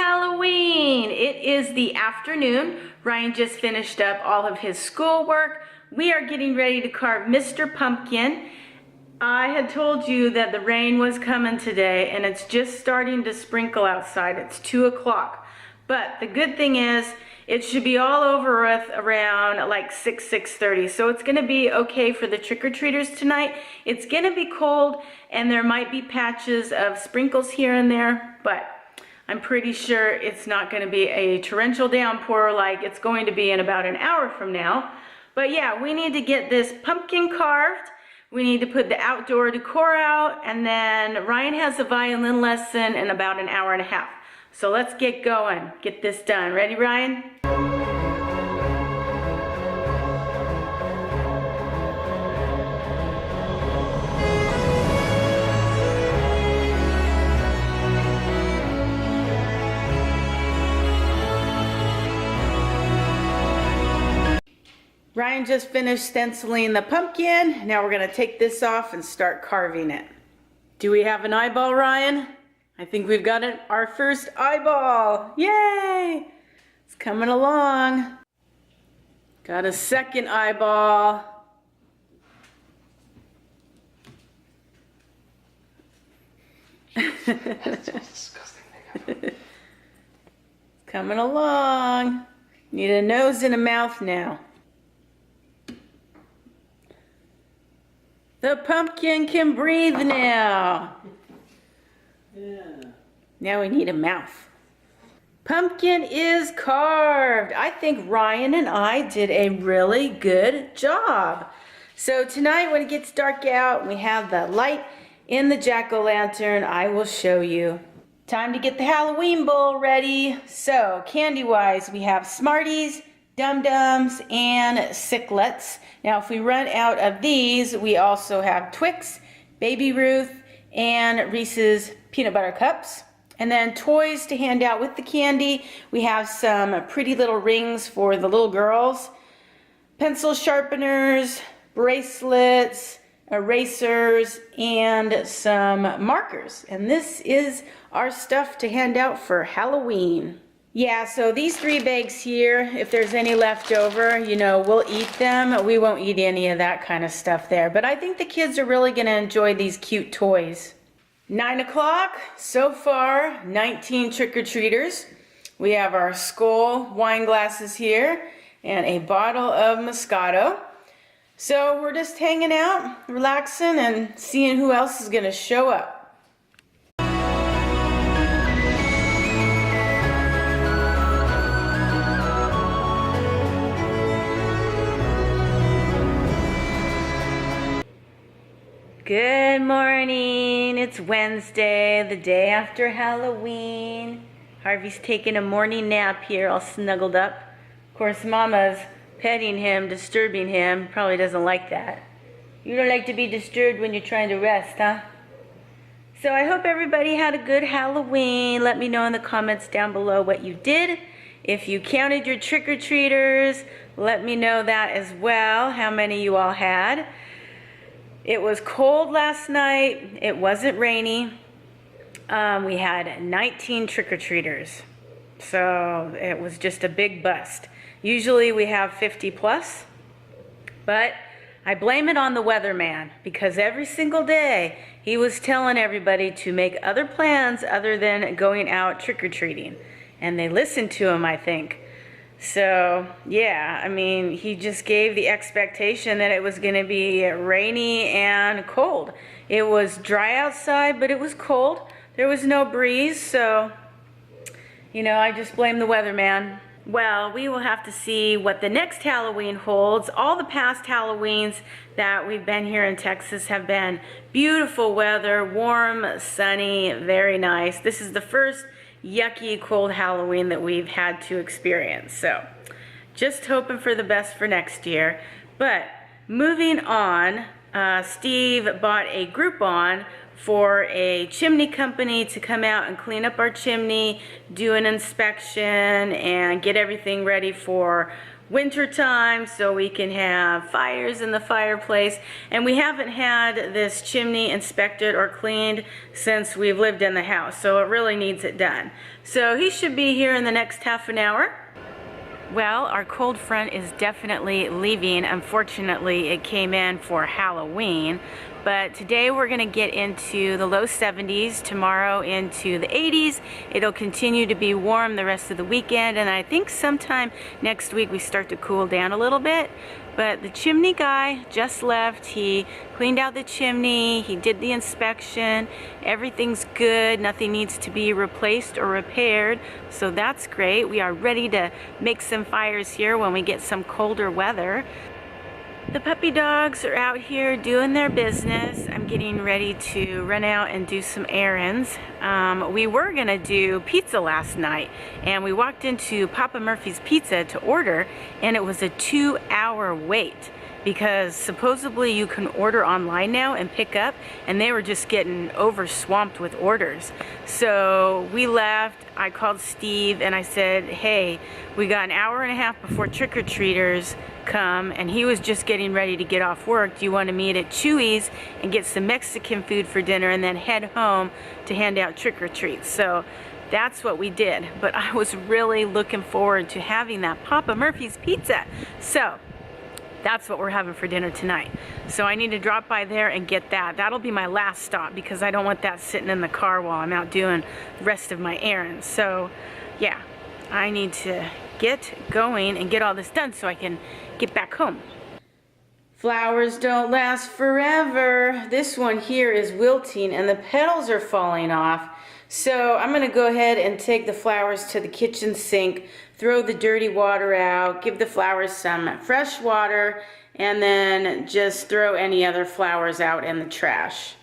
Halloween! It is the afternoon. Ryan just finished up all of his schoolwork. We are getting ready to carve Mr. Pumpkin. I had told you that the rain was coming today and it's just starting to sprinkle outside. It's 2 o'clock. But the good thing is it should be all over with around like 6:30. So it's gonna be okay for the trick-or-treaters tonight. It's gonna be cold and there might be patches of sprinkles here and there, but I'm pretty sure it's not gonna be a torrential downpour like it's going to be in about an hour from now. But yeah, we need to get this pumpkin carved. We need to put the outdoor decor out, and then Ryan has a violin lesson in about an hour and a half. So let's get going, get this done. Ready, Ryan? Ryan just finished stenciling the pumpkin. Now we're gonna take this off and start carving it. Do we have an eyeball, Ryan? I think we've got our first eyeball. Yay! It's coming along. Got a second eyeball. That's disgusting thing. Coming along. Need a nose and a mouth now. The pumpkin can breathe now. Yeah. Now we need a mouth. Pumpkin is carved. I think Ryan and I did a really good job. So tonight when it gets dark out, we have the light in the jack-o'-lantern. I will show you. Time to get the Halloween bowl ready. So candy-wise, we have Smarties, Dum-Dums, and Sicklets. Now if we run out of these, we also have Twix, Baby Ruth, and Reese's Peanut Butter Cups. And then toys to hand out with the candy. We have some pretty little rings for the little girls, pencil sharpeners, bracelets, erasers, and some markers. And this is our stuff to hand out for Halloween. Yeah, so these 3 bags here, if there's any left over, you know, we'll eat them. We won't eat any of that kind of stuff there. But I think the kids are really gonna enjoy these cute toys. 9 o'clock, so far, 19 trick-or-treaters. We have our skull wine glasses here and a bottle of Moscato. So we're just hanging out, relaxing, and seeing who else is gonna show up. Good morning. It's Wednesday, the day after Halloween. Harvey's taking a morning nap here, all snuggled up. Of course, Mama's petting him, disturbing him. Probably doesn't like that. You don't like to be disturbed when you're trying to rest, huh? So I hope everybody had a good Halloween. Let me know in the comments down below what you did. If you counted your trick-or-treaters, let me know that as well, how many you all had. It was cold last night. It wasn't rainy. We had 19 trick-or-treaters. So it was just a big bust. Usually we have 50 plus, but I blame it on the weatherman because every single day he was telling everybody to make other plans other than going out trick-or-treating. And they listened to him, I think. So, yeah, I mean, he just gave the expectation that it was going to be rainy and cold. It was dry outside, but it was cold. There was no breeze, so, you know, I just blame the weatherman. Well, we will have to see what the next Halloween holds. All the past Halloweens that we've been here in Texas have been beautiful weather, warm, sunny, very nice. This is the first yucky cold Halloween that we've had to experience. So just hoping for the best for next year. But moving on, Steve bought a Groupon for a chimney company to come out and clean up our chimney, do an inspection, and get everything ready for winter time so we can have fires in the fireplace. And we haven't had this chimney inspected or cleaned since we've lived in the house, so it really needs it done. So he should be here in the next half an hour. Well, our cold front is definitely leaving. Unfortunately, it came in for Halloween. But today we're going to get into the low 70s, tomorrow into the 80s. It'll continue to be warm the rest of the weekend, and I think sometime next week we start to cool down a little bit. But the chimney guy just left. He cleaned out the chimney, he did the inspection, everything's good, nothing needs to be replaced or repaired, so that's great. We are ready to make some fires here when we get some colder weather. The puppy dogs are out here doing their business. I'm getting ready to run out and do some errands. We were gonna do pizza last night, and we walked into Papa Murphy's Pizza to order, and it was a 2-hour wait because supposedly you can order online now and pick up, and they were just getting over-swamped with orders. So we left. I called Steve and I said, hey, we got an hour and a half before trick-or-treaters come, and he was just getting ready to get off work. Do you want to meet at Chuy's and get some Mexican food for dinner and then head home to hand out trick-or-treats? So that's what we did. But I was really looking forward to having that Papa Murphy's Pizza. So that's what we're having for dinner tonight. So I need to drop by there and get that. That'll be my last stop because I don't want that sitting in the car while I'm out doing the rest of my errands. So yeah, I need to get going and get all this done so I can get back home. Flowers don't last forever. This one here is wilting and the petals are falling off. So I'm gonna go ahead and take the flowers to the kitchen sink, throw the dirty water out, give the flowers some fresh water, and then just throw any other flowers out in the trash.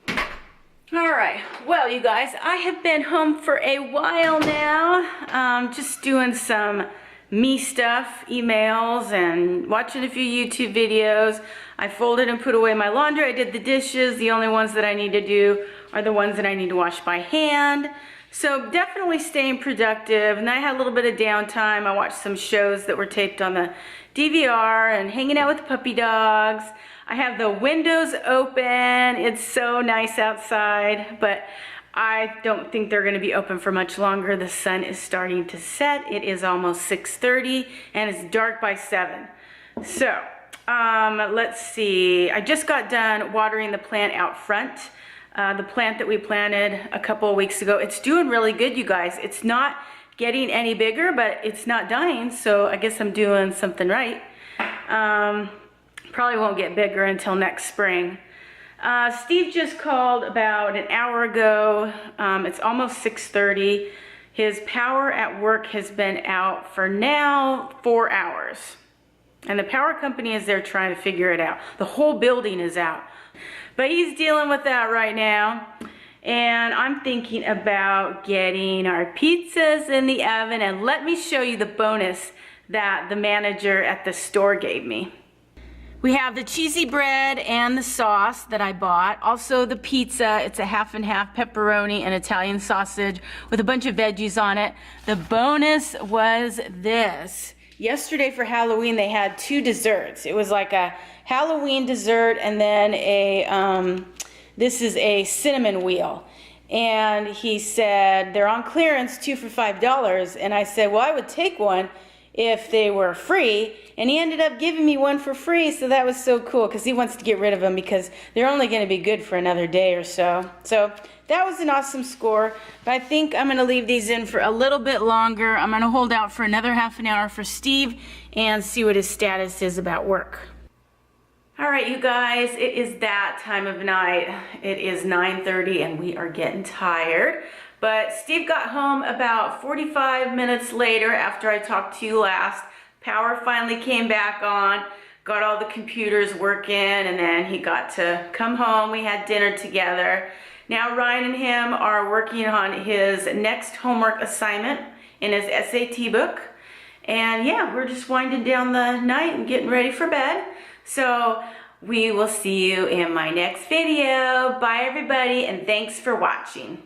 All right, well, you guys, I have been home for a while now, just doing some me stuff, emails, and watching a few YouTube videos. I folded and put away my laundry. I did the dishes. The only ones that I need to do are the ones that I need to wash by hand. So definitely staying productive. And I had a little bit of downtime. I watched some shows that were taped on the DVR and hanging out with the puppy dogs. I have the windows open. It's so nice outside, but I don't think they're gonna be open for much longer. The sun is starting to set. It is almost 6:30 and it's dark by 7. So let's see. I just got done watering the plant out front. The plant that we planted a couple of weeks ago. It's doing really good, you guys. It's not getting any bigger, but it's not dying, so I guess I'm doing something right. Probably won't get bigger until next spring. Steve just called about an hour ago. It's almost 6:30. His power at work has been out for now 4 hours. And the power company is there trying to figure it out. The whole building is out. But he's dealing with that right now. And I'm thinking about getting our pizzas in the oven. And let me show you the bonus that the manager at the store gave me. We have the cheesy bread and the sauce that I bought. Also the pizza, it's a half and half pepperoni and Italian sausage with a bunch of veggies on it. The bonus was this. Yesterday for Halloween they had 2 desserts. It was like a Halloween dessert and then this is a cinnamon wheel. And he said, they're on clearance, 2 for $5. And I said, well, I would take one if they were free, and he ended up giving me one for free, so that was so cool because he wants to get rid of them because they're only going to be good for another day or so. So that was an awesome score, but I think I'm going to leave these in for a little bit longer. I'm going to hold out for another half an hour for Steve and see what his status is about work. All right, you guys, it is that time of night. It is 9:30 and we are getting tired. But Steve got home about 45 minutes later after I talked to you last. Power finally came back on, got all the computers working, and then he got to come home. We had dinner together. Now Ryan and him are working on his next homework assignment in his SAT book. And yeah, we're just winding down the night and getting ready for bed. So we will see you in my next video. Bye everybody, and thanks for watching.